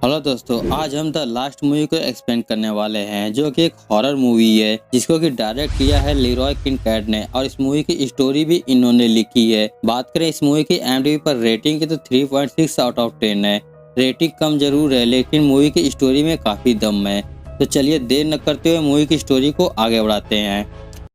Hello दोस्तों, आज हम द लास्ट मूवी को एक्सप्लेन करने वाले हैं जो कि एक हॉरर मूवी है जिसको कि डायरेक्ट किया है लीरॉय किनकैड ने और इस मूवी की स्टोरी भी इन्होंने लिखी है। बात करें इस मूवी की IMDb पर रेटिंग की तो 3.6 आउट ऑफ 10 है। रेटिंग कम जरूर है लेकिन मूवी की स्टोरी में काफ़ी दम है। तो चलिए देर न करते हुए मूवी की स्टोरी को आगे बढ़ाते हैं।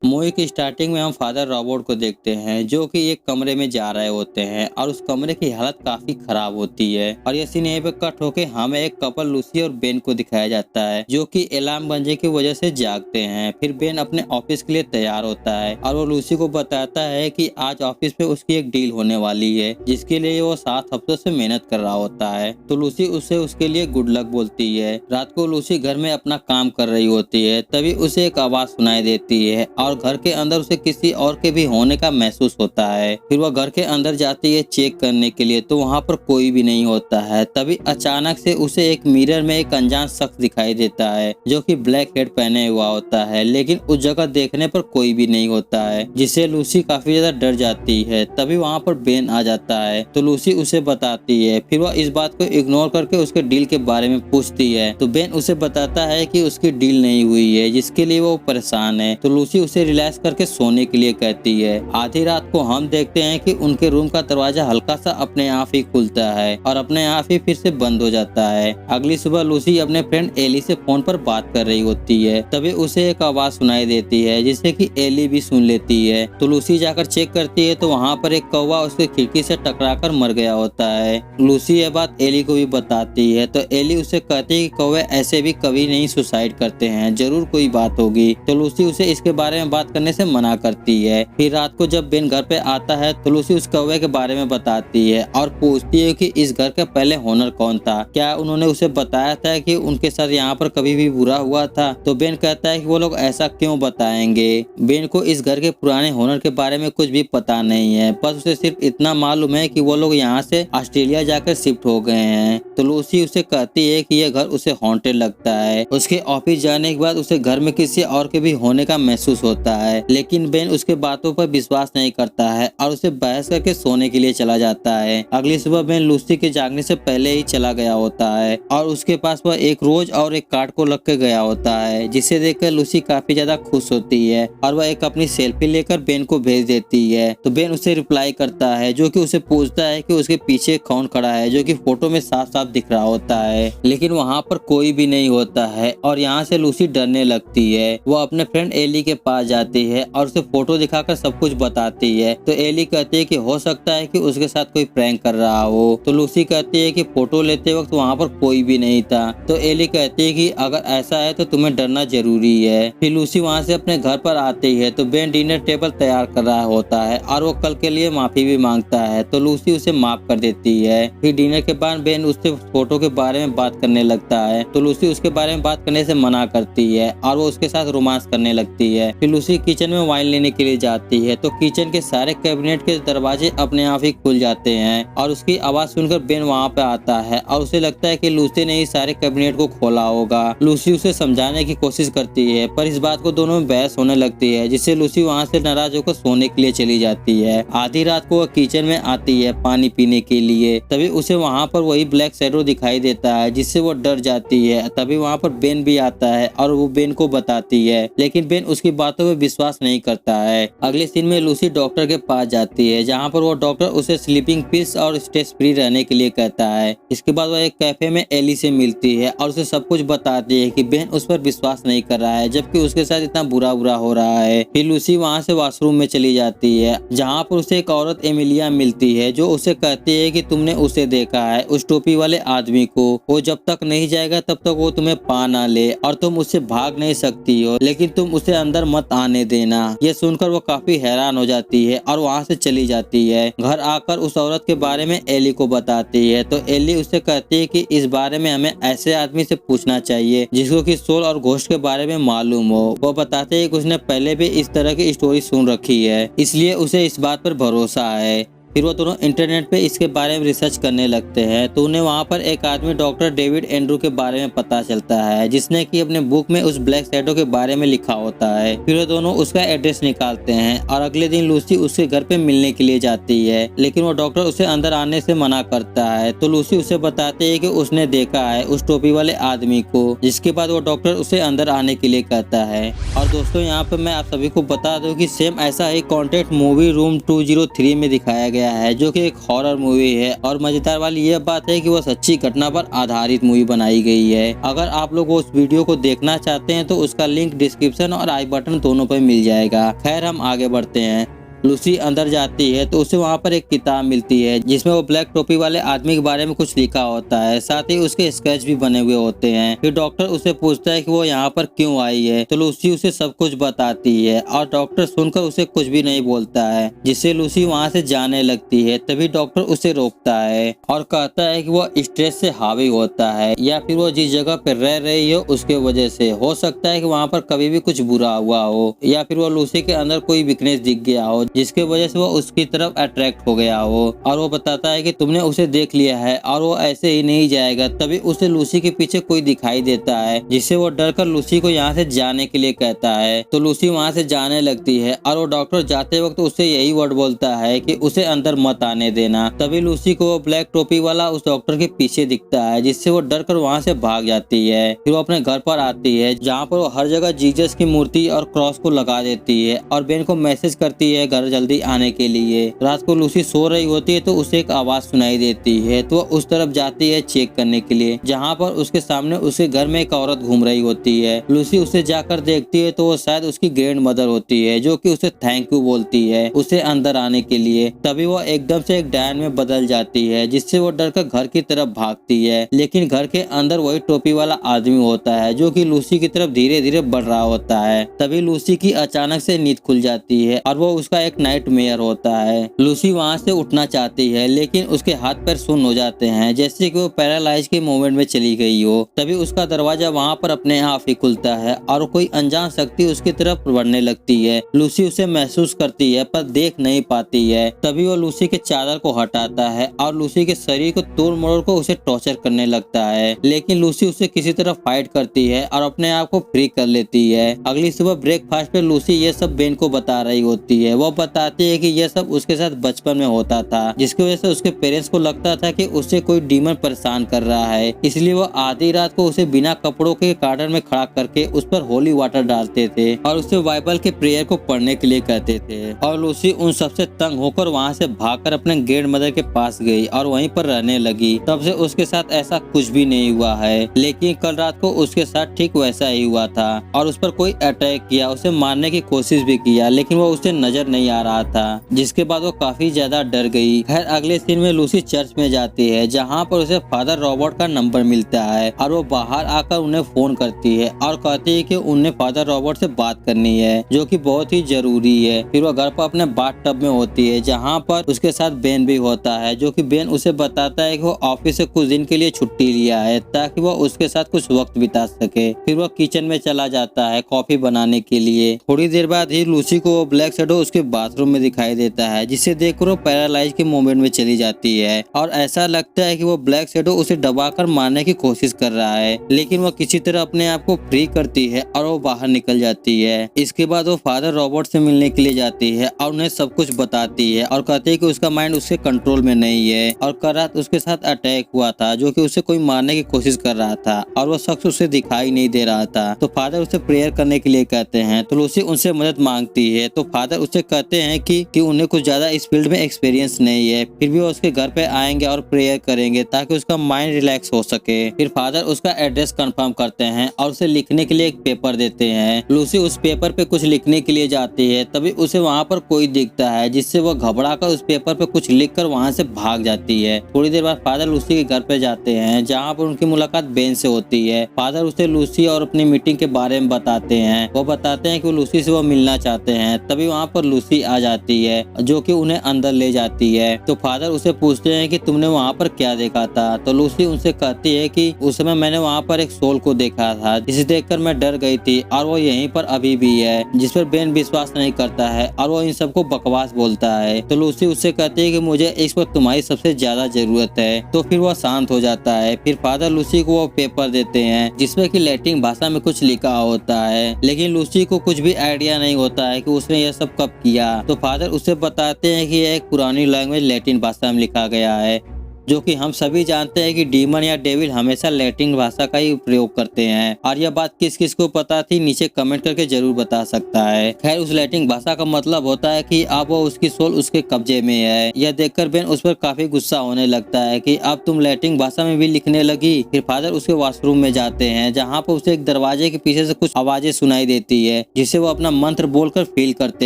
मूवी की स्टार्टिंग में हम फादर रॉबर्ट को देखते हैं जो कि एक कमरे में जा रहे होते हैं और उस कमरे की हालत काफी खराब होती है और ये सीन यहीं पे कट होके हमें एक कपल लूसी और बेन को दिखाया जाता है जो कि अलार्म बजने की वजह से जागते हैं। फिर बेन अपने ऑफिस के लिए तैयार होता है और वो लूसी को बताता है कि आज ऑफिस में उसकी एक डील होने वाली है जिसके लिए वो 7 हफ्तों से मेहनत कर रहा होता है। तो लूसी उसे उसके लिए गुड लक बोलती है। रात को लूसी घर में अपना काम कर रही होती है, तभी उसे एक आवाज सुनाई देती है और घर के अंदर उसे किसी और के भी होने का महसूस होता है। फिर वह घर के अंदर जाती है चेक करने के लिए तो वहाँ पर कोई भी नहीं होता है। तभी अचानक से उसे एक मिरर में एक अनजान शख्स दिखाई देता है जो कि ब्लैक हेड पहने हुआ होता है, लेकिन उस जगह देखने पर कोई भी नहीं होता है जिससे लूसी काफी ज्यादा डर जाती है। तभी वहाँ पर बेन आ जाता है तो लूसी उसे बताती है। फिर वह इस बात को इग्नोर करके उसके डील के बारे में पूछती है तो बेन उसे बताता है कि उसकी डील नहीं हुई है जिसके लिए वो परेशान है। तो लूसी उसे रिलैक्स करके सोने के लिए कहती है। आधी रात को हम देखते हैं कि उनके रूम का दरवाजा हल्का सा अपने आप ही खुलता है और अपने आप ही फिर से बंद हो जाता है। अगली सुबह लूसी अपने फ्रेंड एली से फोन पर बात कर रही होती है, तभी उसे एक आवाज सुनाई देती है जिसे कि एली भी सुन लेती है। तो लूसी जाकर चेक करती है तो वहाँ पर एक कौवा उसके खिड़की से टकराकर मर गया होता है। लूसी ये बात एली को भी बताती है तो एली उसे कहती है कि कौवे ऐसे भी कभी नहीं सुसाइड करते हैं, जरूर कोई बात होगी। तो लूसी उसे इसके बारे में बात करने से मना करती है। फिर रात को जब बेन घर पे आता है तो लूसी उस कौवे के बारे में बताती है और पूछती है कि इस घर का पहले ओनर कौन था, क्या उन्होंने उसे बताया था कि उनके साथ यहाँ पर कभी भी बुरा हुआ था। तो बेन कहता है कि वो लोग ऐसा क्यों बताएंगे। बेन को इस घर के पुराने ओनर के बारे में कुछ भी पता नहीं है, बस उसे सिर्फ इतना मालूम है कि वो लोग यहाँ से ऑस्ट्रेलिया जाकर शिफ्ट हो गए हैं। तो लूसी उसे कहती है कि यह घर उसे हॉन्टेड लगता है। उसके ऑफिस जाने के बाद उसे घर में किसी और के भी होने का महसूस होता है, लेकिन बेन उसके बातों पर विश्वास नहीं करता है और उसे बहस करके सोने के लिए चला जाता है। अगली सुबह बेन लूसी के जागने से पहले ही चला गया होता है और उसके पास वह एक रोज और एक कार्ड को रख के गया होता है जिसे देखकर लूसी काफी ज्यादा खुश होती है और वह एक अपनी सेल्फी लेकर बेन को भेज देती है। तो बेन उसे रिप्लाई करता है जो कि उसे पूछता है कि उसके पीछे कौन खड़ा है, जो कि फोटो में साफ साफ दिख रहा होता है, लेकिन वहाँ पर कोई भी नहीं होता है और यहाँ से लूसी डरने लगती है। वो अपने फ्रेंड एली के पास जाती है और उसे फोटो दिखाकर सब कुछ बताती है। तो एली कहती है कि हो सकता है कि उसके साथ कोई प्रैंक कर रहा हो। तो लूसी कहती है कि फोटो लेते वक्त वहाँ पर कोई भी नहीं था। तो एली कहती है कि अगर ऐसा है तो तुम्हें डरना जरूरी है। फिर लूसी वहाँ से अपने घर पर आती है तो बेन डिनर टेबल तैयार कर रहा होता है और वो कल के लिए माफी भी मांगता है तो लूसी उसे माफ कर देती है। फिर डिनर के बाद बेन उससे फोटो के बारे में बात करने लगता है तो लूसी उसके बारे में बात करने से मना करती है और वो उसके साथ रोमांस करने लगती है। फिर लूसी किचन में वाइन लेने के लिए जाती है तो किचन के सारे कैबिनेट के दरवाजे अपने आप ही खुल जाते हैं और उसकी आवाज सुनकर बेन वहाँ पे आता है और उसे लगता है कि लूसी ने ही सारे कैबिनेट को खोला होगा। लूसी उसे समझाने की कोशिश करती है पर इस बात को दोनों में बहस होने लगती है जिससे लूसी वहाँ से नाराज होकर सोने के लिए चली जाती है। आधी रात को वह किचन में आती है पानी पीने के लिए, तभी उसे वहाँ पर वही ब्लैक शैडो दिखाई देता है जिससे वो डर जाती है। तभी वहाँ पर बेन भी आता है और वो बेन को बताती है, लेकिन बेन उसकी बातों पर विश्वास नहीं करता है। अगले सीन में लूसी डॉक्टर के पास जाती है जहाँ पर वो डॉक्टर उसे स्लीपिंग पिल्स और स्ट्रेस फ्री रहने के लिए कहता है। इसके बाद वह एक कैफे में एली से मिलती है और उसे सब कुछ बताती है कि बेन उस पर विश्वास नहीं कर रहा है जबकि उसके साथ इतना बुरा हो रहा है। फिर लूसी वहाँ से वॉशरूम में चली जाती है जहाँ पर उसे एक औरत एमिलिया मिलती है जो उसे कहती है कि तुमने उसे देखा है, उस टोपी वाले आदमी को, वो जब तक नहीं जाएगा तब तक वो तुम्हें पा ना ले और तुम उससे भाग नहीं सकती हो, लेकिन तुम उसे अंदर मत आने देना। ये सुनकर वो काफी हैरान हो जाती है और वहाँ से चली जाती है। घर आकर उस औरत के बारे में एली को बताती है तो एली उससे कहती है कि इस बारे में हमें ऐसे आदमी से पूछना चाहिए जिसको कि सोल और घोस्ट के बारे में मालूम हो। वो बताते हैं कि उसने पहले भी इस तरह की स्टोरी सुन रखी है, इसलिए उसे इस बात पर भरोसा है। फिर वो दोनों इंटरनेट पे इसके बारे में रिसर्च करने लगते हैं तो उन्हें वहाँ पर एक आदमी डॉक्टर डेविड एंड्रू के बारे में पता चलता है, जिसने कि अपने बुक में उस ब्लैक शैडो के बारे में लिखा होता है। फिर वो दोनों उसका एड्रेस निकालते हैं और अगले दिन लूसी उसके घर पे मिलने के लिए जाती है, लेकिन वो डॉक्टर उसे अंदर आने से मना करता है। तो लूसी उसे बताती है कि उसने देखा है उस टोपी वाले आदमी को, जिसके बाद वो डॉक्टर उसे अंदर आने के लिए कहता है। और दोस्तों यहाँ पे मैं आप सभी को बता दूं कि सेम ऐसा ही कंटेंट मूवी रूम 203 में दिखाया गया है, जो कि एक हॉरर मूवी है। और मजेदार वाली यह बात है कि वो सच्ची घटना पर आधारित मूवी बनाई गई है। अगर आप लोग उस वीडियो को देखना चाहते हैं तो उसका लिंक डिस्क्रिप्शन और आई बटन दोनों पर मिल जाएगा। खैर हम आगे बढ़ते हैं। लूसी अंदर जाती है तो उसे वहाँ पर एक किताब मिलती है जिसमें वो ब्लैक टोपी वाले आदमी के बारे में कुछ लिखा होता है, साथ ही उसके स्केच भी बने हुए होते हैं। फिर डॉक्टर उसे पूछता है कि वो यहाँ पर क्यों आई है, तो लूसी उसे सब कुछ बताती है और डॉक्टर सुनकर उसे कुछ भी नहीं बोलता है, जिससे लूसी वहाँ से जाने लगती है। तभी डॉक्टर उसे रोकता है और कहता है कि वो स्ट्रेस से हावी होता है या फिर वो जिस जगह पर रह रही हो उसके वजह से। हो सकता है कि वहाँ पर कभी भी कुछ बुरा हुआ हो या फिर वो लूसी के अंदर कोई वीकनेस दिख गया हो जिसके वजह से वो उसकी तरफ अट्रैक्ट हो गया हो। और वो बताता है कि तुमने उसे देख लिया है और वो ऐसे ही नहीं जाएगा। तभी उसे लूसी के पीछे कोई दिखाई देता है, जिससे वो डर कर लूसी को यहाँ से जाने के लिए कहता है। तो लूसी वहाँ से जाने लगती है और वो डॉक्टर जाते वक्त उससे यही वर्ड बोलता है कि उसे अंदर मत आने देना। तभी लूसी को वो ब्लैक टोपी वाला उस डॉक्टर के पीछे दिखता है, जिससे वो डर कर वहाँ से भाग जाती है। फिर वो अपने घर पर आती है जहाँ पर वो हर जगह जीसस की मूर्ति और क्रॉस को लगा देती है और बेन को मैसेज करती है घर जल्दी आने के लिए। रात को लूसी सो रही होती है तो उसे एक आवाज सुनाई देती है, तो वो उस तरफ जाती है चेक करने के लिए, जहाँ पर उसके सामने उसके घर में एक औरत घूम रही होती है। लूसी उसे जाकर देखती है तो वो शायद उसकी ग्रैंड मदर होती है, जो कि उसे थैंक यू बोलती है उसे अंदर आने के लिए। तभी वो एकदम से एक डायन में बदल जाती है, जिससे वो डर कर घर की तरफ भागती है, लेकिन घर के अंदर वही टोपी वाला आदमी होता है जो कि लूसी की तरफ धीरे धीरे बढ़ रहा होता है। तभी लूसी की अचानक से नींद खुल जाती है और वो उसका एक नाइटमेयर होता है। लूसी वहाँ से उठना चाहती है लेकिन उसके हाथ पैर सुन्न हो जाते हैं, जैसे कि वो पैरालाइज के मोमेंट में चली गई हो। तभी उसका दरवाजा वहाँ पर अपने आप ही खुलता है और कोई अनजान शक्ति उसकी तरफ बढ़ने लगती है। लूसी उसे महसूस करती है पर देख नहीं पाती है। तभी वो लूसी के चादर को हटाता है और लूसी के शरीर को तोड़ मरोड़ को उसे टॉर्चर करने लगता है, लेकिन लूसी उसे किसी तरह फाइट करती है और अपने आप को फ्री कर लेती है। अगली सुबह ब्रेकफास्ट पे लूसी ये सब बेन को बता रही होती है। वो बताती है कि यह सब उसके साथ बचपन में होता था, जिसकी वजह से उसके पेरेंट्स को लगता था कि उससे कोई डीमन परेशान कर रहा है, इसलिए वो आधी रात को उसे बिना कपड़ों के गार्डन में खड़ा करके उस पर होली वाटर डालते थे और उसे बाइबल के प्रेयर को पढ़ने के लिए कहते थे। और लूसी उन सबसे तंग होकर वहाँ से भागकर अपने ग्रैंड मदर के पास गई और वहीं पर रहने लगी। तब से उसके साथ ऐसा कुछ भी नहीं हुआ है, लेकिन कल रात को उसके साथ ठीक वैसा ही हुआ था और उस पर कोई अटैक किया, उसे मारने की कोशिश भी किया, लेकिन वो उसे नजर नहीं आ रहा था, जिसके बाद वो काफी ज्यादा डर गई। खैर अगले सीन में लूसी चर्च में जाती है जहाँ पर उसे फादर रॉबर्ट का नंबर मिलता है और वो बाहर आकर उन्हें फोन करती है और कहती है कि उन्हें फादर रॉबर्ट से बात करनी है, जो कि बहुत ही जरूरी है। फिर वो घर पर अपने बाथ टब में होती है जहाँ पर उसके साथ बेन भी होता है, जो कि बेन उसे बताता है कि वो ऑफिस से कुछ दिन के लिए छुट्टी लिया है ताकि वो उसके साथ कुछ वक्त बिता सके। फिर वो किचन में चला जाता है कॉफी बनाने के लिए। थोड़ी देर बाद ही लूसी को ब्लैक शैडो उसके बाथरूम में दिखाई देता है, जिसे देखकर वो पैरालाइज के मोमेंट में चली जाती है और ऐसा लगता है कि वो ब्लैक शैडो उसे दबाकर मारने की कोशिश कर रहा है, लेकिन वो किसी तरह अपने आप को फ्री करती है और वो बाहर निकल जाती है। इसके बाद वो फादर रॉबर्ट से मिलने के लिए जाती है और उन्हें सब कुछ बताती है और कहती है कि उसका माइंड उसके कंट्रोल में नहीं है और कल रात उसके साथ अटैक हुआ था, जो कि उसे कोई मारने की कोशिश कर रहा था और वो शख्स उसे दिखाई नहीं दे रहा था। तो फादर उसे प्रेयर करने के लिए कहते हैं, तो लूसी उनसे मदद मांगती है। तो फादर उससे कहते हैं कि उन्हें कुछ ज्यादा इस फील्ड में एक्सपीरियंस नहीं है, फिर भी वो उसके घर पे आएंगे और प्रेयर करेंगे ताकि उसका माइंड रिलैक्स हो सके। फिर फादर उसका एड्रेस कंफर्म करते हैं और उसे लिखने के लिए एक पेपर देते हैं। लूसी उस पेपर पे कुछ लिखने के लिए जाती है, तभी उसे वहाँ पर कोई दिखता है, जिससे वो घबराकर उस पेपर पे कुछ लिखकर वहाँ से भाग जाती है। थोड़ी देर बाद फादर लूसी के घर पे जाते हैं जहाँ पर उनकी मुलाकात बेन से होती है। फादर उसे लूसी और अपनी मीटिंग के बारे में बताते हैं। वो बताते हैं कि वो लूसी से वो मिलना चाहते हैं। तभी वहाँ पर लूसी लूसी आ जाती है जो कि उन्हें अंदर ले जाती है। तो फादर उसे पूछते हैं कि तुमने वहाँ पर क्या देखा था। तो लूसी उनसे कहती है कि उस समय मैंने वहाँ पर एक सोल को देखा था जिसे देखकर मैं डर गई थी और वो यहीं पर अभी भी है, जिस पर बेन विश्वास नहीं करता है और वो इन सबको बकवास बोलता है। तो लूसी उससे कहती है कि मुझे इस वक्त तुम्हारी सबसे ज्यादा जरूरत है। तो फिर वह शांत हो जाता है। फिर फादर लूसी को वो पेपर देते हैं जिसमें कि लैटिन भाषा में कुछ लिखा होता है, लेकिन लूसी को कुछ भी आइडिया नहीं होता है कि उसने यह सब कब किया। तो फादर उसे बताते हैं कि यह एक पुरानी लैंग्वेज लैटिन भाषा में लिखा गया है, जो कि हम सभी जानते हैं कि डीमन या डेविल हमेशा लैटिन भाषा का ही प्रयोग करते हैं। और यह बात किस किस को पता थी नीचे कमेंट करके जरूर बता सकता है। खैर, उस लैटिन भाषा का मतलब होता है कि अब वो उसकी सोल उसके कब्जे में है। यह देखकर बेन उस पर काफी गुस्सा होने लगता है कि अब तुम लैटिन भाषा में भी लिखने लगी। फिर फादर उसके वॉशरूम में जाते हैं जहाँ पर उसे एक दरवाजे के पीछे से कुछ आवाजें सुनाई देती है जिसे वो अपना मंत्र बोलकर फील करते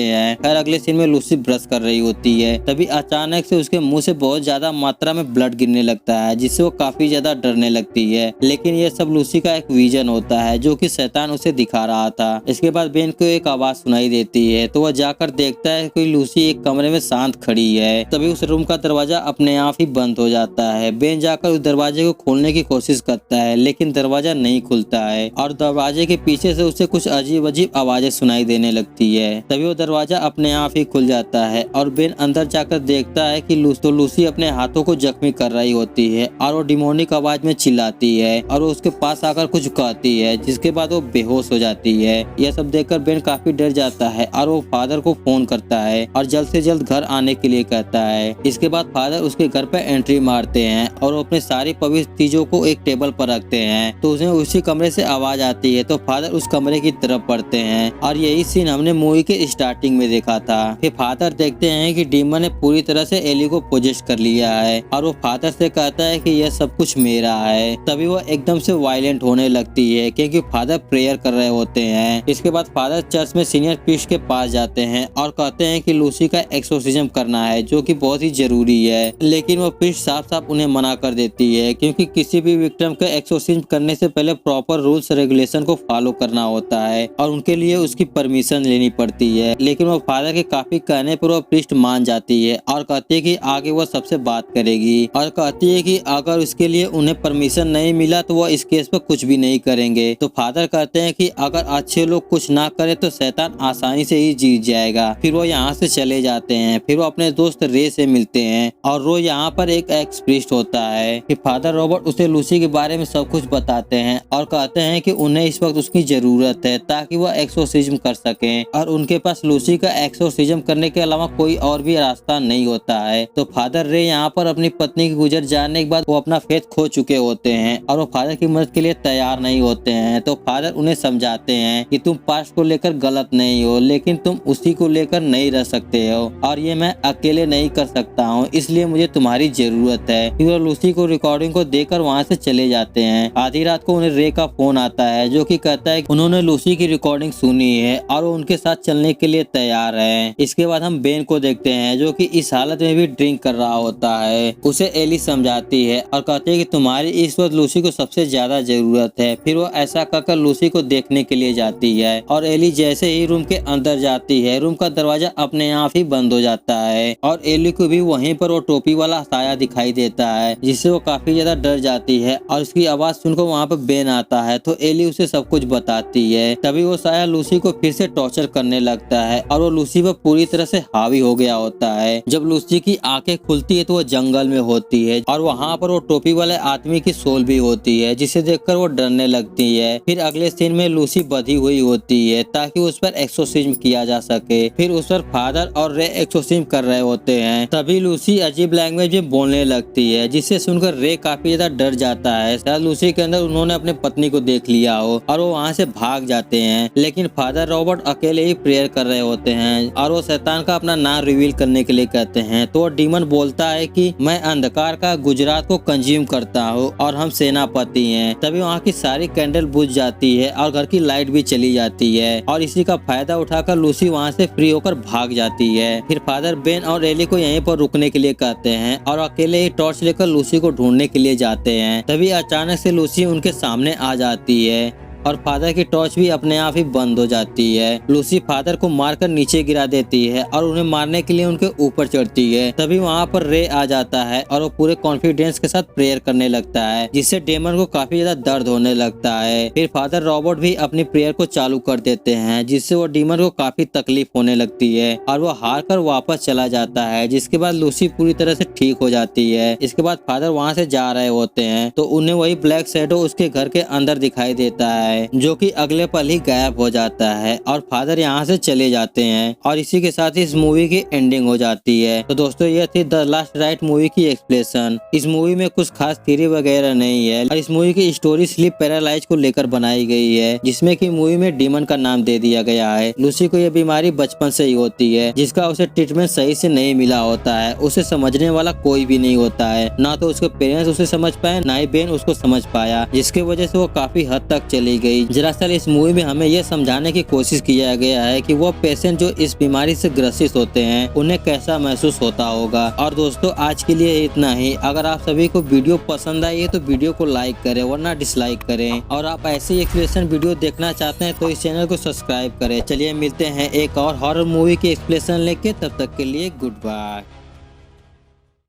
हैं। खैर, अगले सीन में लूसी ब्रश कर रही होती है, तभी अचानक से उसके मुंह से बहुत ज्यादा मात्रा में ब्लड गिरने लगता है जिससे वो काफी ज्यादा डरने लगती है। लेकिन यह सब लूसी का एक विजन होता है जो कि शैतान उसे दिखा रहा था। इसके बाद बेन को एक आवाज सुनाई देती है तो वह जाकर देखता है कि लूसी एक कमरे में शांत खड़ी है। तभी उस रूम का दरवाजा अपने आप ही बंद हो जाता है। बेन जाकर उस दरवाजे को खोलने की कोशिश करता है लेकिन दरवाजा नहीं खुलता है और दरवाजे के पीछे से उसे कुछ अजीब अजीब आवाजें सुनाई देने लगती है। तभी वो दरवाजा अपने आप ही खुल जाता है और बेन अंदर जाकर देखता है कि लूसी अपने हाथों को जख्मी कर रही होती है और वो डिमोनिक आवाज में चिल्लाती है और वो उसके पास आकर कुछ कहती है, जिसके बाद वो बेहोश हो जाती है। यह सब देखकर बेन काफी डर जाता है और वो फादर को फोन करता है और जल्द से जल्द घर आने के लिए कहता है। इसके बाद फादर उसके घर पर एंट्री मारते हैं और वो अपने सारी पवित्र चीजों को एक टेबल पर रखते हैं। तो उसे उसी कमरे से आवाज आती है तो फादर उस कमरे की तरफ बढ़ते हैं और यही सीन हमने मूवी के स्टार्टिंग में देखा था। फिर फादर देखते हैं कि डीमन ने पूरी तरह से एली को पोजेस कर लिया है और वो फादर से कहता है कि यह सब कुछ मेरा है। तभी वो एकदम से वायलेंट होने लगती है क्योंकि फादर प्रेयर कर रहे होते हैं। इसके बाद फादर चर्च में सीनियर प्रीस्ट के पास जाते हैं और कहते हैं कि लूसी का एक्सोर्सिज्म करना है जो कि बहुत ही जरूरी है, लेकिन वो प्रीस्ट साफ साफ उन्हें मना कर देती है क्योंकि किसी भी विक्टिम का एक्सोर्सिज्म करने से पहले प्रॉपर रूल्स रेगुलेशन को फॉलो करना होता है और उनके लिए उसकी परमिशन लेनी पड़ती है। लेकिन वो फादर के काफी कहने पर वो प्रीस्ट मान जाती है और कहती है कि आगे वो सबसे बात करेगी और कहती है कि अगर उसके लिए उन्हें परमिशन नहीं मिला तो वो इस केस पर कुछ भी नहीं करेंगे। तो फादर कहते हैं कि अगर अच्छे लोग कुछ ना करे तो शैतान आसानी से ही जीत जाएगा। फिर वो यहाँ से चले जाते हैं। फिर वो अपने दोस्त रे से मिलते हैं और रो यहाँ पर एक एक्स प्रीस्ट होता है। फिर फादर रॉबर्ट उसे लूसी के बारे में सब कुछ बताते हैं और कहते हैं कि उन्हें इस वक्त उसकी जरूरत है ताकि वह एक्सोर्सिज्म कर सके और उनके पास लूसी का एक्सोर्सिज्म करने के अलावा कोई और भी रास्ता नहीं होता है। तो फादर रे यहाँ पर अपनी पत्नी की गुजर जाने के बाद वो अपना फेथ खो चुके होते हैं और वो फादर की मदद के लिए तैयार नहीं होते हैं। तो फादर उन्हें समझाते हैं कि तुम पास्ट को लेकर गलत नहीं हो, लेकिन तुम उसी को लेकर नहीं रह सकते हो और ये मैं अकेले नहीं कर सकता हूँ, इसलिए मुझे तुम्हारी जरूरत है। फिर वो लूसी को रिकॉर्डिंग को देकर वहाँ से चले जाते हैं। आधी रात को उन्हें रे का फोन आता है जो कि कहता है कि उन्होंने लूसी की रिकॉर्डिंग सुनी है और वो उनके साथ चलने के लिए तैयार है। इसके बाद हम बेन को देखते हैं जो कि इस हालत में भी ड्रिंक कर रहा होता है। उसे एली समझाती है और कहती है कि तुम्हारी इस वक्त लूसी को सबसे ज्यादा जरूरत है। फिर वो ऐसा कहकर लूसी को देखने के लिए जाती है और एली जैसे ही रूम के अंदर जाती है रूम का दरवाजा अपने आप ही बंद हो जाता है और एली को भी वहीं पर वो टोपी वाला साया दिखाई देता है जिससे वो काफी ज्यादा डर जाती है और उसकी आवाज सुनकर वहाँ पर बेन आता है तो एली उसे सब कुछ बताती है। तभी वो साया लूसी को फिर से टॉर्चर करने लगता है और वो लूसी पर पूरी तरह से हावी हो गया होता है। जब लूसी की आंखें खुलती है तो वो जंगल में होती है और वहाँ पर वो टोपी वाले आदमी की सोल भी होती है जिसे देखकर वो डरने लगती है। फिर अगले सीन में लूसी बधी हुई होती है ताकि उस पर एक्सोर्सिज्म किया जा सके। फिर उस पर फादर और रे एक्सोर्सिज्म कर रहे होते हैं। तभी लूसी अजीब लैंग्वेज में बोलने लगती है जिससे सुनकर रे काफी ज्यादा डर जाता है। शायद लूसी के अंदर उन्होंने अपने पत्नी को देख लिया हो और वो वहाँ से भाग जाते हैं। लेकिन फादर रॉबर्ट अकेले ही प्रेयर कर रहे होते हैं और वो शैतान का अपना नाम रिवील करने के लिए कहते हैं। तो डीमन बोलता है कि मैं अंधकार का गुजरात को कंज्यूम करता हूँ और हम सेनापति हैं। तभी वहाँ की सारी कैंडल बुझ जाती है और घर की लाइट भी चली जाती है और इसी का फायदा उठाकर लूसी वहाँ से फ्री होकर भाग जाती है। फिर फादर बेन और एली को यहीं पर रुकने के लिए कहते हैं और अकेले ही टॉर्च लेकर लूसी को ढूंढने के लिए जाते हैं। तभी अचानक से लूसी उनके सामने आ जाती है और फादर की टॉर्च भी अपने आप ही बंद हो जाती है। लूसी फादर को मारकर नीचे गिरा देती है और उन्हें मारने के लिए उनके ऊपर चढ़ती है। तभी वहाँ पर रे आ जाता है और वो पूरे कॉन्फिडेंस के साथ प्रेयर करने लगता है, जिससे डेमन को काफी ज्यादा दर्द होने लगता है। फिर फादर रॉबर्ट भी अपनी प्रेयर को चालू कर देते हैं, जिससे वो डीमन को काफी तकलीफ होने लगती है और वो हार कर वापस चला जाता है। जिसके बाद लूसी पूरी तरह से ठीक हो जाती है। इसके बाद फादर वहाँ से जा रहे होते हैं तो उन्हें वही ब्लैक शैडो उसके घर के अंदर दिखाई देता है, जो कि अगले पल ही गायब हो जाता है और फादर यहाँ से चले जाते हैं। और इसी के साथ ही इस मूवी की एंडिंग हो जाती है। तो दोस्तों ये थी द लास्ट राइट मूवी की एक्सप्लेनेशन। इस मूवी में कुछ खास थ्योरी वगैरह नहीं है और इस मूवी की स्टोरी स्लीप पैरालाइज को लेकर बनाई गई है, जिसमें कि मूवी में डीमन का नाम दे दिया गया है। लूसी को यह बीमारी बचपन से ही होती है, जिसका उसे ट्रीटमेंट सही से नहीं मिला होता है। उसे समझने वाला कोई भी नहीं होता है, ना तो उसके पेरेंट्स उसे समझ पाए, ना ही बेन उसको समझ पाया, जिसकी वजह से वो काफी हद तक चली गई। दरअसल इस मूवी में हमें यह समझाने की कोशिश किया गया है कि वो पेशेंट जो इस बीमारी से ग्रसित होते हैं उन्हें कैसा महसूस होता होगा। और दोस्तों आज के लिए इतना ही। अगर आप सभी को वीडियो पसंद आई है तो वीडियो को लाइक करें वरना डिसलाइक करें, और आप ऐसे एक्सप्लेनेशन वीडियो देखना चाहते हैं तो इस चैनल को सब्सक्राइब करें। चलिए मिलते हैं एक और हॉरर मूवी की एक्सप्लेनेशन लेके, तब तक के लिए गुड बाय।